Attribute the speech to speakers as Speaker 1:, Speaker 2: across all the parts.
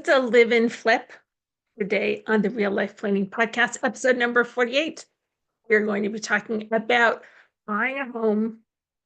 Speaker 1: It's a live-in flip today on the Real Life Planning Podcast, episode number 48. We're going to be talking about buying a home,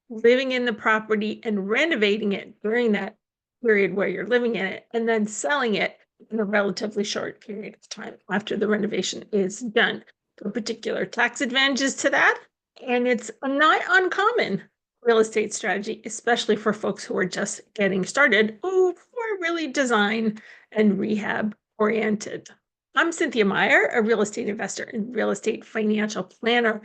Speaker 1: living in the property, and renovating it during that period where you're living in it, and then selling it in a relatively short period of time after the renovation is done. There are particular tax advantages to that, and it's a not uncommon real estate strategy, especially for folks who are just getting started, who are really design and rehab oriented. I'm Cynthia Meyer, a real estate investor and real estate financial planner.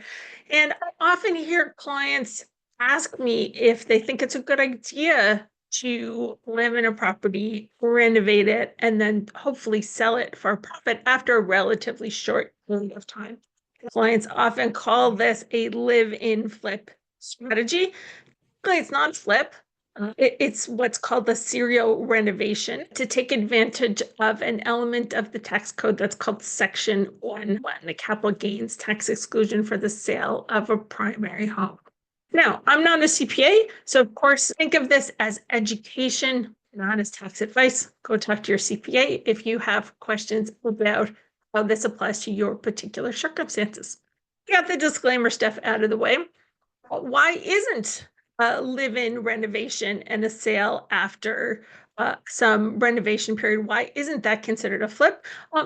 Speaker 1: And I often hear clients ask me if they think it's a good idea to live in a property, renovate it, and then hopefully sell it for a profit after a relatively short period of time. Clients often call this a live-in flip strategy. It's not flip. It's what's called the serial renovation to take advantage of an element of the tax code that's called Section 1, the capital gains tax exclusion for the sale of a primary home. Now, I'm not a CPA, so of course, think of this as education, not as tax advice. Go talk to your CPA if you have questions about how this applies to your particular circumstances. Got the disclaimer stuff out of the way. Why isn't a live-in renovation and a sale after some renovation period, why isn't that considered a flip?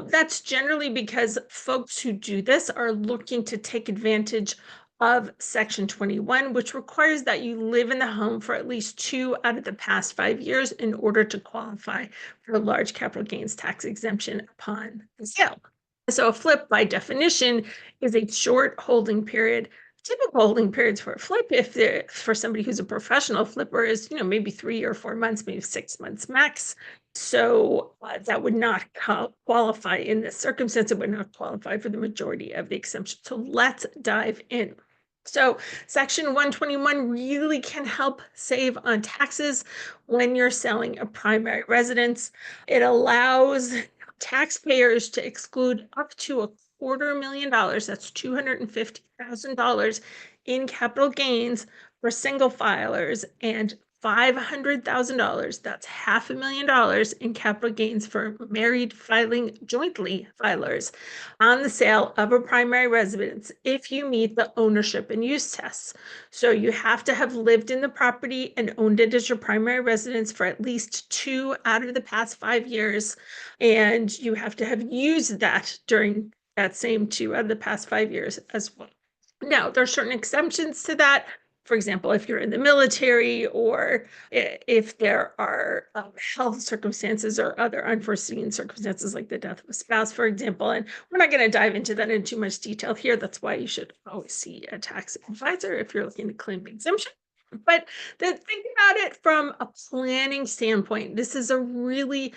Speaker 1: That's generally because folks who do this are looking to take advantage of Section 21, which requires that you live in the home for at least 2 out of the past 5 years in order to qualify for a large capital gains tax exemption upon the sale. So a flip, by definition, is a short holding period. Typical holding periods for a flip, if they're for somebody who's a professional flipper, is maybe 3 or 4 months, maybe 6 months max. So that would not qualify in this circumstance. It would not qualify for the majority of the exemption. So let's dive in. So Section 121 really can help save on taxes when you're selling a primary residence. It allows taxpayers to exclude up to $250,000, that's $250,000 in capital gains for single filers, and $500,000, that's $500,000 in capital gains for married filing jointly filers on the sale of a primary residence if you meet the ownership and use tests. So you have to have lived in the property and owned it as your primary residence for at least 2 out of the past 5 years, and you have to have used that during that same 2 out of the past 5 years as well. Now, there are certain exceptions to that. For example, if you're in the military, or if there are health circumstances or other unforeseen circumstances like the death of a spouse, for example. And we're not going to dive into that in too much detail here. That's why you should always see a tax advisor if you're looking to claim exemption. But think about it from a planning standpoint. This is a really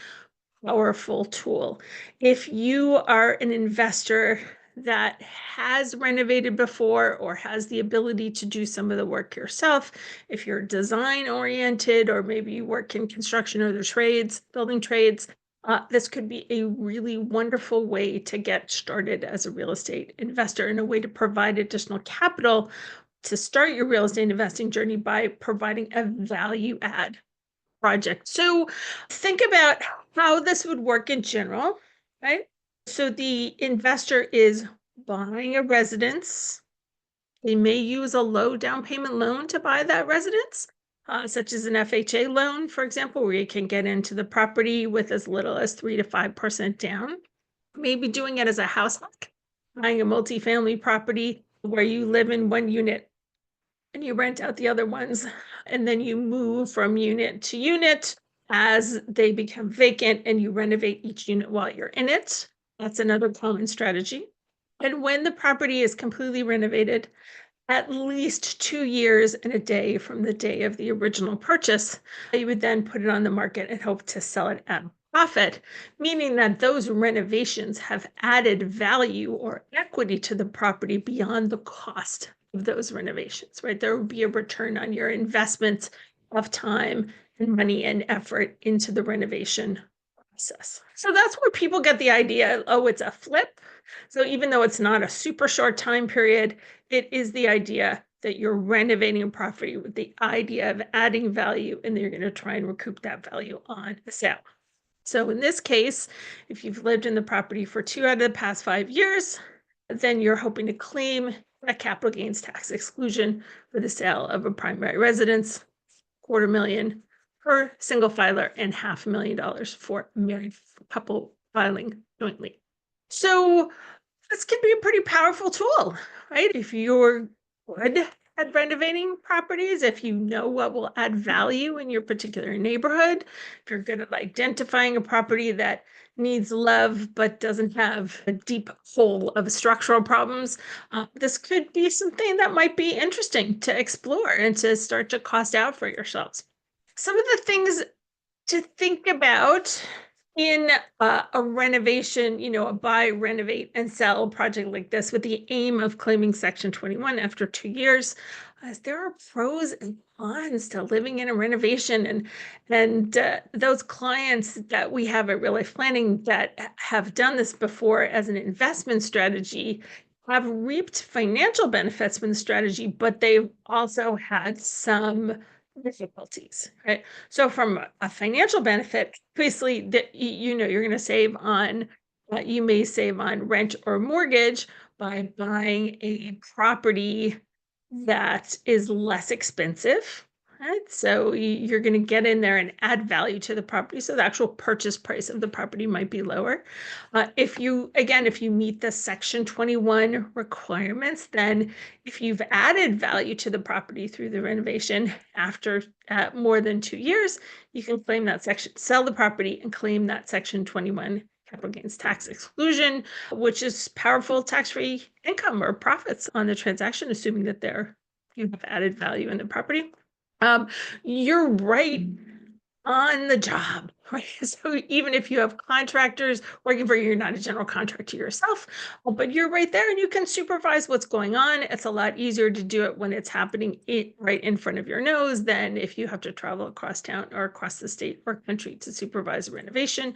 Speaker 1: powerful tool. If you are an investor that has renovated before or has the ability to do some of the work yourself, if you're design oriented, or maybe you work in construction or the trades, building trades, this could be a really wonderful way to get started as a real estate investor, and a way to provide additional capital to start your real estate investing journey by providing a value add project. So think about how this would work in general, right? So the investor is buying a residence. They may use a low down payment loan to buy that residence, such as an FHA loan, for example, where you can get into the property with as little as 3 to 5% down. Maybe doing it as a house hack, buying a multifamily property where you live in one unit and you rent out the other ones, and then you move from unit to unit as they become vacant, and you renovate each unit while you're in it. That's another common strategy. And when the property is completely renovated, at least 2 years and a day from the day of the original purchase, you would then put it on the market and hope to sell it at a profit, meaning that those renovations have added value or equity to the property beyond the cost of those renovations, right? There will be a return on your investments of time and money and effort into the renovation process. So that's where people get the idea, oh, it's a flip. So even though it's not a super short time period, it is the idea that you're renovating a property with the idea of adding value, and then you're going to try and recoup that value on the sale. So in this case, if you've lived in the property for 2 out of the past 5 years, then you're hoping to claim a capital gains tax exclusion for the sale of a primary residence, $250,000 per single filer and $500,000 for a married couple filing jointly. So this can be a pretty powerful tool, right? If you're good at renovating properties, if you know what will add value in your particular neighborhood, if you're good at identifying a property that needs love but doesn't have a deep hole of structural problems, this could be something that might be interesting to explore and to start to cost out for yourselves. Some of the things to think about in a renovation, a buy, renovate, and sell project like this with the aim of claiming Section 21 after 2 years, as there are pros and cons to living in a renovation. And those clients that we have at Real Life Planning that have done this before as an investment strategy have reaped financial benefits from the strategy, but they've also had some difficulties, right? So from a financial benefit, obviously that you're going to save on you may save on rent or mortgage by buying a property that is less expensive, right? So you're going to get in there and add value to the property. So the actual purchase price of the property might be lower. If you meet the Section 21 requirements, then if you've added value to the property through the renovation after more than 2 years, you can claim that section, sell the property and claim that Section 21 capital gains tax exclusion, which is powerful tax-free income or profits on the transaction, assuming that you have added value in the property. You're right on the job, right? So even if you have contractors working for you, you're not a general contractor yourself, but you're right there and you can supervise what's going on. It's a lot easier to do it when it's happening right in front of your nose than if you have to travel across town or across the state or country to supervise a renovation.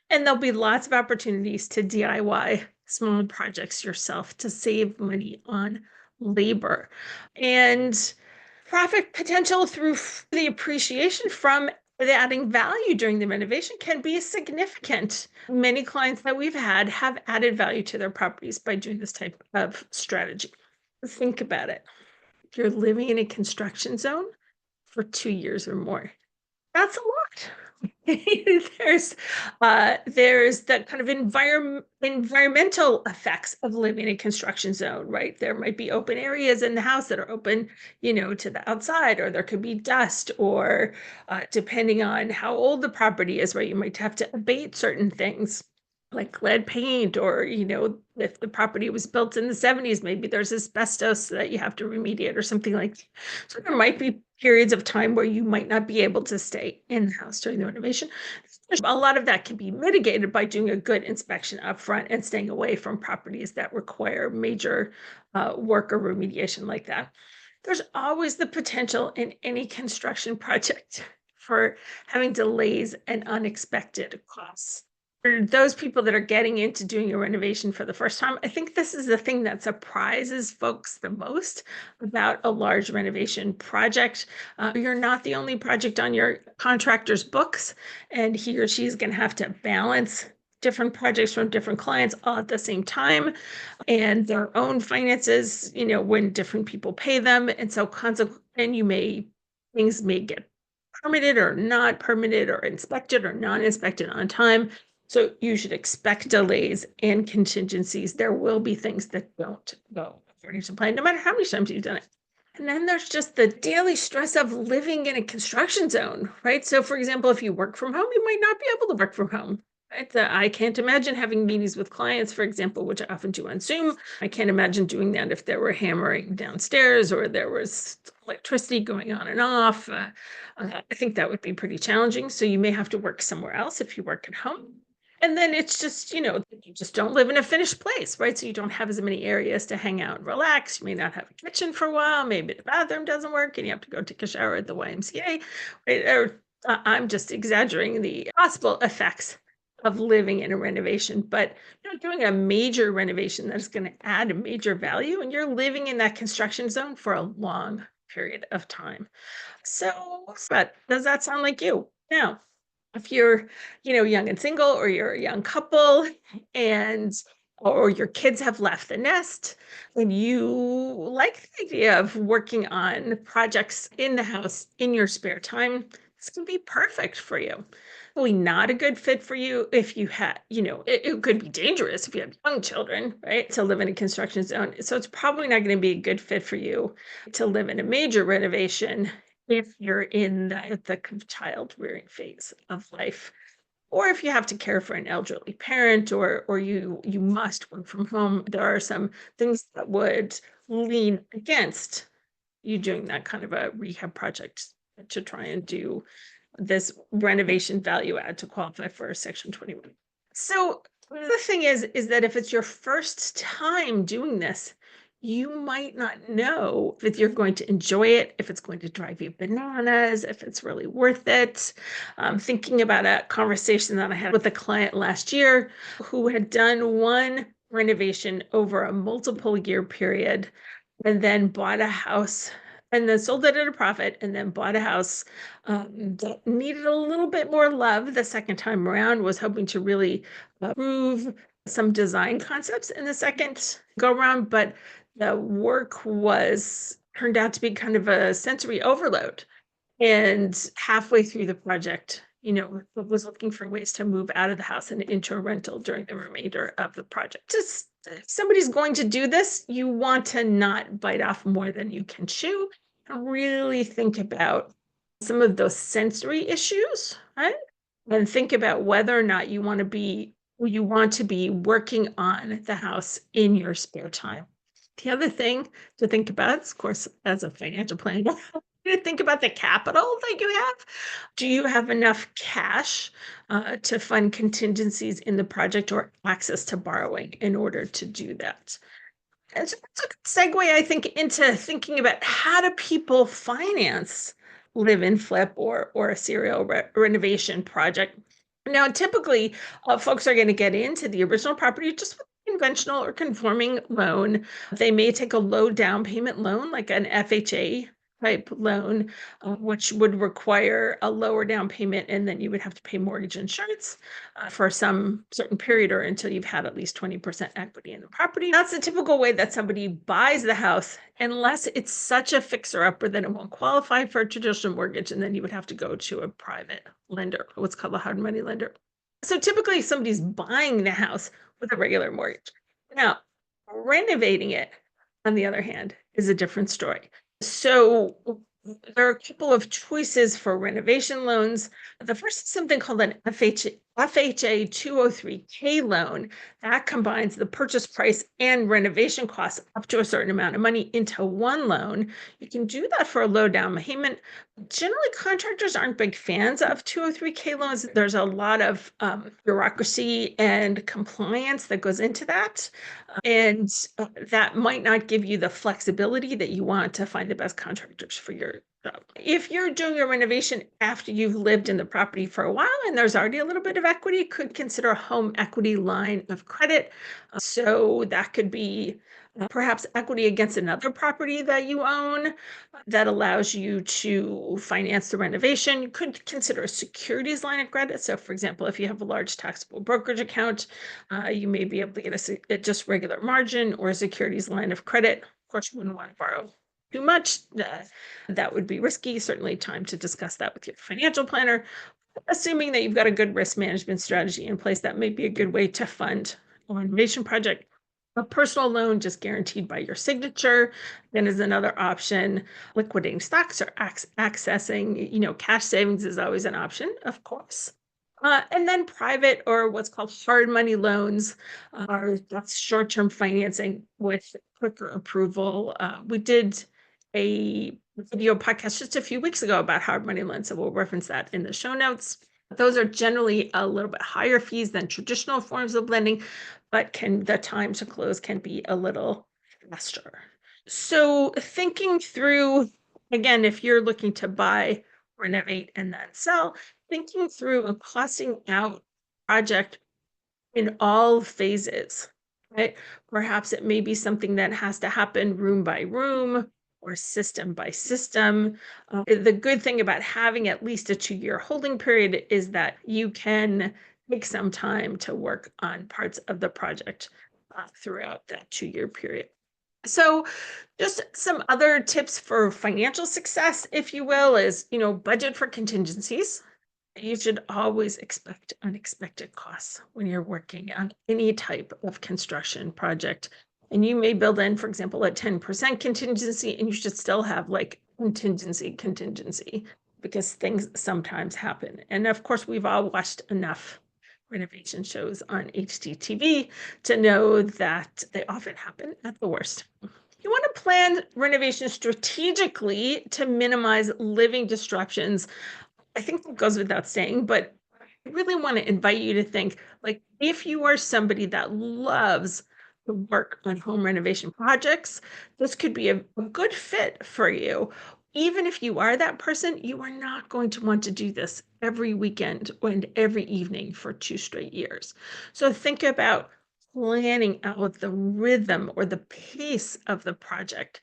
Speaker 1: And there'll be lots of opportunities to DIY small projects yourself to save money on labor. And profit potential through the appreciation from the adding value during the renovation can be significant. Many clients that we've had have added value to their properties by doing this type of strategy. Think about it. If you're living in a construction zone for 2 years or more, that's a lot. There's the kind of environmental effects of living in a construction zone, right? There might be open areas in the house that are open, to the outside, or there could be dust, or depending on how old the property is, right? You might have to abate certain things like lead paint, or if the property was built in the 70s, maybe there's asbestos that you have to remediate or something like that. So there might be periods of time where you might not be able to stay in the house during the renovation. A lot of that can be mitigated by doing a good inspection up front and staying away from properties that require major work or remediation like that. There's always the potential in any construction project for having delays and unexpected costs. For those people that are getting into doing a renovation for the first time, I think this is the thing that surprises folks the most about a large renovation project. You're not the only project on your contractor's books, and he or she is going to have to balance different projects from different clients all at the same time, and their own finances, when different people pay them. And so things may get permitted or not permitted, or inspected or non-inspected on time. So you should expect delays and contingencies. There will be things that don't go according to plan, no matter how many times you've done it. And then there's just the daily stress of living in a construction zone, right? So for example, if you work from home, you might not be able to work from home. Right? I can't imagine having meetings with clients, for example, which I often do on Zoom. I can't imagine doing that if there were hammering downstairs or there was electricity going on and off. I think that would be pretty challenging. So you may have to work somewhere else if you work at home. And then it's just, you just don't live in a finished place, right? So you don't have as many areas to hang out and relax. You may not have a kitchen for a while. Maybe the bathroom doesn't work and you have to go take a shower at the YMCA. Right? Or I'm just exaggerating the possible effects of living in a renovation, but doing a major renovation that's going to add a major value, and you're living in that construction zone for a long period of time. So, but does that sound like you? Now, If you're, young and single, or you're a young couple, and or your kids have left the nest, and you like the idea of working on projects in the house in your spare time, this can be perfect for you. Probably not a good fit for you if you had, it could be dangerous if you have young children, right? To live in a construction zone. So it's probably not going to be a good fit for you to live in a major renovation if you're in the child rearing phase of life, or if you have to care for an elderly parent, or you must work from home. There are some things that would lean against you doing that kind of a rehab project to try and do this renovation value add to qualify for Section 21. So the thing is that if it's your first time doing this, you might not know if you're going to enjoy it, if it's going to drive you bananas, if it's really worth it. Thinking about a conversation that I had with a client last year who had done one renovation over a multiple year period, and then bought a house, and then sold it at a profit, and then bought a house that needed a little bit more love the second time around, was hoping to really prove some design concepts in the second go around, but the work turned out to be kind of a sensory overload. And halfway through the project, was looking for ways to move out of the house and into a rental during the remainder of the project. Just if somebody's going to do this, you want to not bite off more than you can chew, and really think about some of those sensory issues, right? And think about whether or not you want to be working on the house in your spare time. The other thing to think about, of course, as a financial planner, to think about the capital that you have. Do you have enough cash to fund contingencies in the project, or access to borrowing in order to do that? And so it's a good segue, I think, into thinking about how do people finance live and flip or a serial renovation project. Now, typically, folks are going to get into the original property just with a conventional or conforming loan. They may take a low down payment loan, like an FHA type loan, which would require a lower down payment, and then you would have to pay mortgage insurance for some certain period, or until you've had at least 20% equity in the property. That's the typical way that somebody buys the house, unless it's such a fixer-upper that it won't qualify for a traditional mortgage, and then you would have to go to a private lender, what's called a hard money lender. So typically somebody's buying the house with a regular mortgage. Now, renovating it, on the other hand, is a different story. So there are a couple of choices for renovation loans. The first is something called an FHA 203K loan. That combines the purchase price and renovation costs up to a certain amount of money into one loan. You can do that for a low down payment. Generally, contractors aren't big fans of 203K loans. There's a lot of bureaucracy and compliance that goes into that. And that might not give you the flexibility that you want to find the best contractors for your job. If you're doing a renovation after you've lived in the property for a while and there's already a little bit of equity, could consider a home equity line of credit. So that could be perhaps equity against another property that you own that allows you to finance the renovation. You could consider a securities line of credit. So, for example, if you have a large taxable brokerage account, you may be able to get a just regular margin or a securities line of credit. Of course, you wouldn't want to borrow too much. That would be risky. Certainly time to discuss that with your financial planner. Assuming that you've got a good risk management strategy in place, that may be a good way to fund a renovation project. A personal loan just guaranteed by your signature then is another option. Liquidating stocks or accessing, cash savings is always an option, of course. And then private, or what's called hard money loans, that's short-term financing with quicker approval. We did a video podcast just a few weeks ago about hard money loans, so we'll reference that in the show notes. Those are generally a little bit higher fees than traditional forms of lending, but the time to close can be a little faster. So thinking through, again, if you're looking to buy, renovate, and then sell, thinking through a costing out project in all phases, right? Perhaps it may be something that has to happen room by room, or system by system. The good thing about having at least a 2-year holding period is that you can take some time to work on parts of the project throughout that 2-year period. So, just some other tips for financial success, if you will, is, budget for contingencies. You should always expect unexpected costs when you're working on any type of construction project. And you may build in, for example, a 10% contingency, and you should still have like contingency, because things sometimes happen. And of course, we've all watched enough renovation shows on HGTV to know that they often happen at the worst. You want to plan renovation strategically to minimize living disruptions. I think that goes without saying, but I really want to invite you to think, like, if you are somebody that loves to work on home renovation projects, this could be a good fit for you. Even if you are that person, you are not going to want to do this every weekend and every evening for 2 straight years. So think about planning out the rhythm or the pace of the project,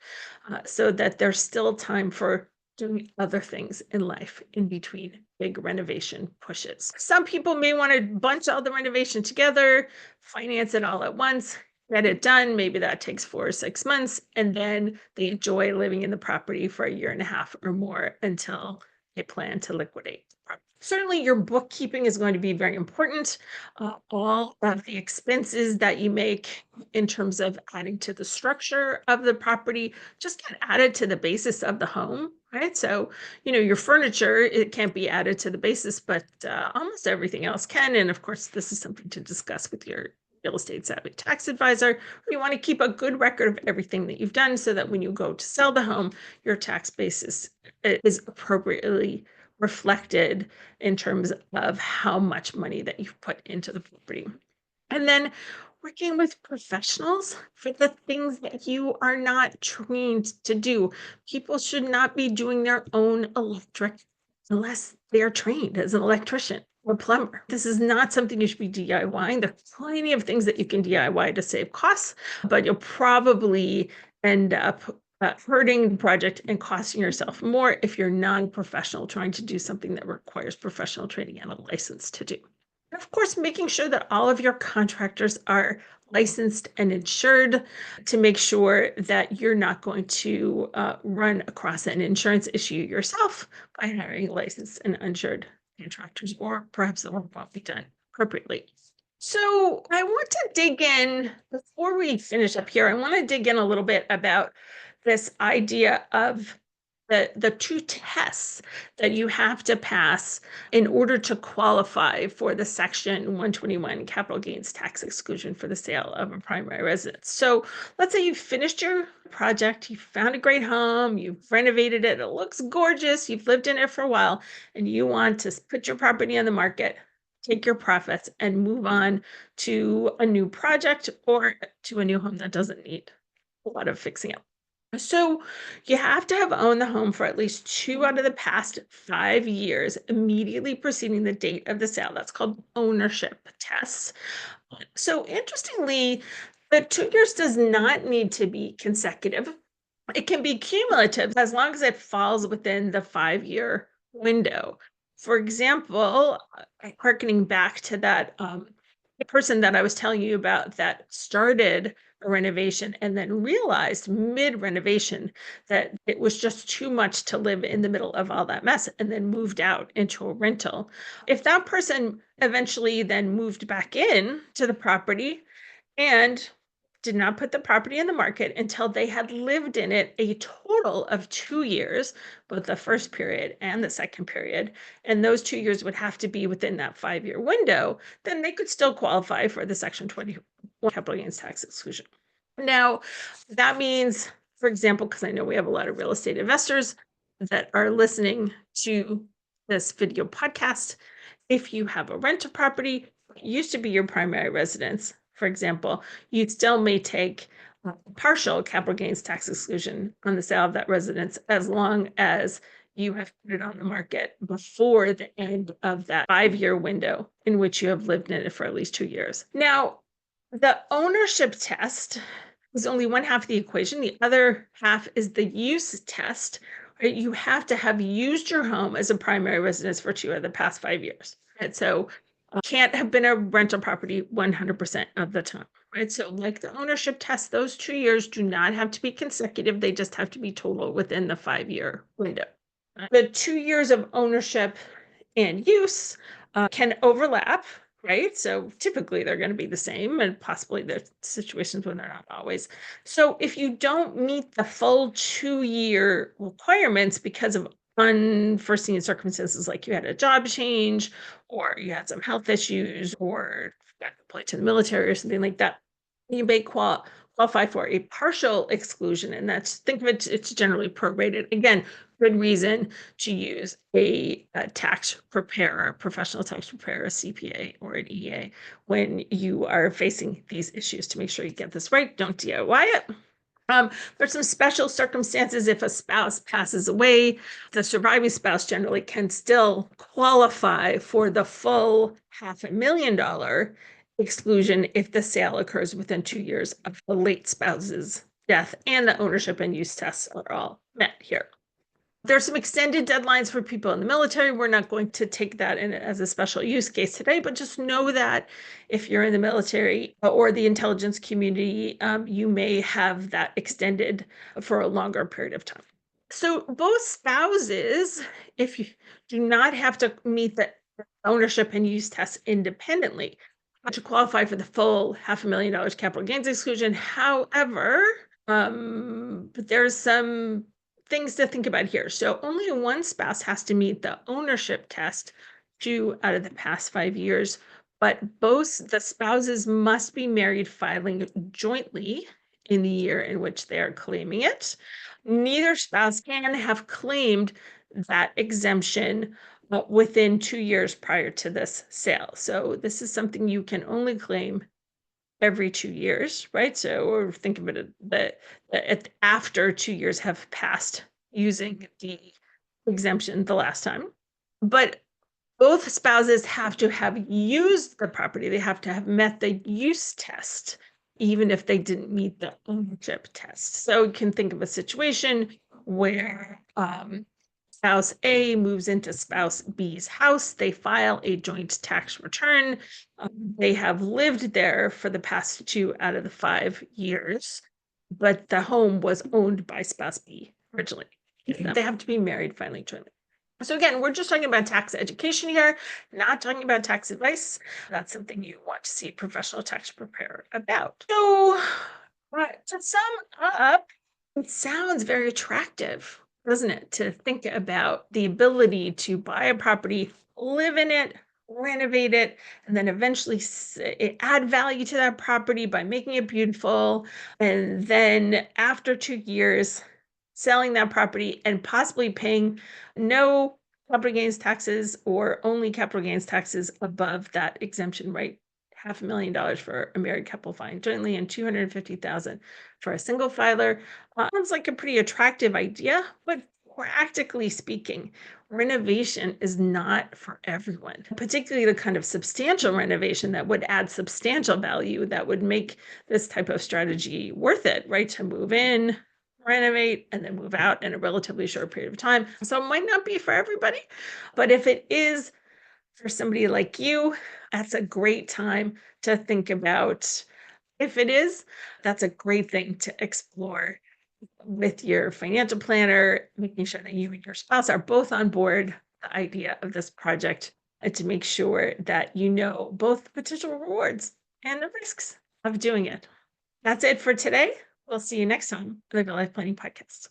Speaker 1: so that there's still time for doing other things in life in between big renovation pushes. Some people may want to bunch all the renovation together, finance it all at once, get it done. Maybe that takes 4 or 6 months, and then they enjoy living in the property for a year and a half or more until they plan to liquidate the property. Certainly, your bookkeeping is going to be very important. All of the expenses that you make in terms of adding to the structure of the property just get added to the basis of the home, right? So, your furniture, it can't be added to the basis, but almost everything else can. And of course, this is something to discuss with your real estate savvy tax advisor. You want to keep a good record of everything that you've done so that when you go to sell the home, your tax basis is appropriately reflected in terms of how much money that you've put into the property. And then working with professionals for the things that you are not trained to do. People should not be doing their own electric unless they are trained as an electrician or plumber. This is not something you should be DIYing. There's plenty of things that you can DIY to save costs, but you'll probably end up hurting the project and costing yourself more if you're non-professional trying to do something that requires professional training and a license to do. And of course, making sure that all of your contractors are licensed and insured to make sure that you're not going to run across an insurance issue yourself by hiring licensed and insured contractors, or perhaps the work won't be done appropriately. So I want to dig in, before we finish up here, I want to dig in a little bit about this idea of the two tests that you have to pass in order to qualify for the Section 121 capital gains tax exclusion for the sale of a primary residence. So let's say you've finished your project, you found a great home, you've renovated it, it looks gorgeous, you've lived in it for a while, and you want to put your property on the market, take your profits, and move on to a new project or to a new home that doesn't need a lot of fixing up. So you have to have owned the home for at least 2 out of the past 5 years immediately preceding the date of the sale. That's called ownership tests. So interestingly, the 2 years does not need to be consecutive. It can be cumulative as long as it falls within the 5-year window. For example, harkening back to that person that I was telling you about that started a renovation and then realized mid-renovation that it was just too much to live in the middle of all that mess, and then moved out into a rental. If that person eventually then moved back in to the property and did not put the property in the market until they had lived in it a total of 2 years, both the first period and the second period, and those 2 years would have to be within that 5-year window, then they could still qualify for the Section 21 capital gains tax exclusion. Now, that means, for example, because I know we have a lot of real estate investors that are listening to this video podcast, if you have a rental property, it used to be your primary residence, for example, you still may take partial capital gains tax exclusion on the sale of that residence as long as you have put it on the market before the end of that 5-year window in which you have lived in it for at least 2 years. Now, the ownership test is only one half of the equation. The other half is the use test. Right? You have to have used your home as a primary residence for 2 of the past 5 years. Right? So can't have been a rental property 100% of the time. Right? So like the ownership test, those 2 years do not have to be consecutive. They just have to be total within the 5-year window. The 2 years of ownership and use can overlap, right? So typically they're going to be the same, and possibly there's situations when they're not always. So if you don't meet the full 2-year requirements because of unforeseen circumstances, like you had a job change, or you had some health issues, or got deployed to the military or something like that, you may qualify for a partial exclusion. And that's, think of it, it's generally prorated. Again, good reason to use a tax preparer, professional tax preparer, a CPA or an EA, when you are facing these issues, to make sure you get this right. Don't DIY it. There's some special circumstances. If a spouse passes away, the surviving spouse generally can still qualify for the full $500,000 exclusion if the sale occurs within 2 years of the late spouse's death, and the ownership and use tests are all met here. There's some extended deadlines for people in the military. We're not going to take that in as a special use case today, but just know that if you're in the military or the intelligence community, you may have that extended for a longer period of time. So both spouses, if you do not have to meet the ownership and use tests independently to qualify for the full $500,000 capital gains exclusion. However, but there's some things to think about here. So only one spouse has to meet the ownership test 2 out of the past 5 years, but both the spouses must be married filing jointly in the year in which they are claiming it. Neither spouse can have claimed that exemption within 2 years prior to this sale. So this is something you can only claim every 2 years, right? So, or think of it that after 2 years have passed using the exemption the last time. But both spouses have to have used the property. They have to have met the use test, even if they didn't meet the ownership test. So you can think of a situation where spouse A moves into spouse B's house. They file a joint tax return. They have lived there for the past 2 out of the 5 years, but the home was owned by spouse B originally. They have to be married filing jointly. So again, we're just talking about tax education here, not talking about tax advice. That's something you want to see a professional tax preparer about. So to sum up, it sounds very attractive, doesn't it, to think about the ability to buy a property, live in it, renovate it, and then eventually add value to that property by making it beautiful. And then after 2 years, selling that property and possibly paying no capital gains taxes or only capital gains taxes above that exemption rate. $500,000 for a married couple filing jointly and $250,000 for a single filer. Sounds like a pretty attractive idea, but practically speaking, renovation is not for everyone, particularly the kind of substantial renovation that would add substantial value that would make this type of strategy worth it, right? To move in, renovate, and then move out in a relatively short period of time. So it might not be for everybody, but if it is for somebody like you, that's a great time to think about. If it is, that's a great thing to explore with your financial planner, making sure that you and your spouse are both on board the idea of this project, and to make sure that you know both the potential rewards and the risks of doing it. That's it for today. We'll see you next time on the Real Life Planning Podcast.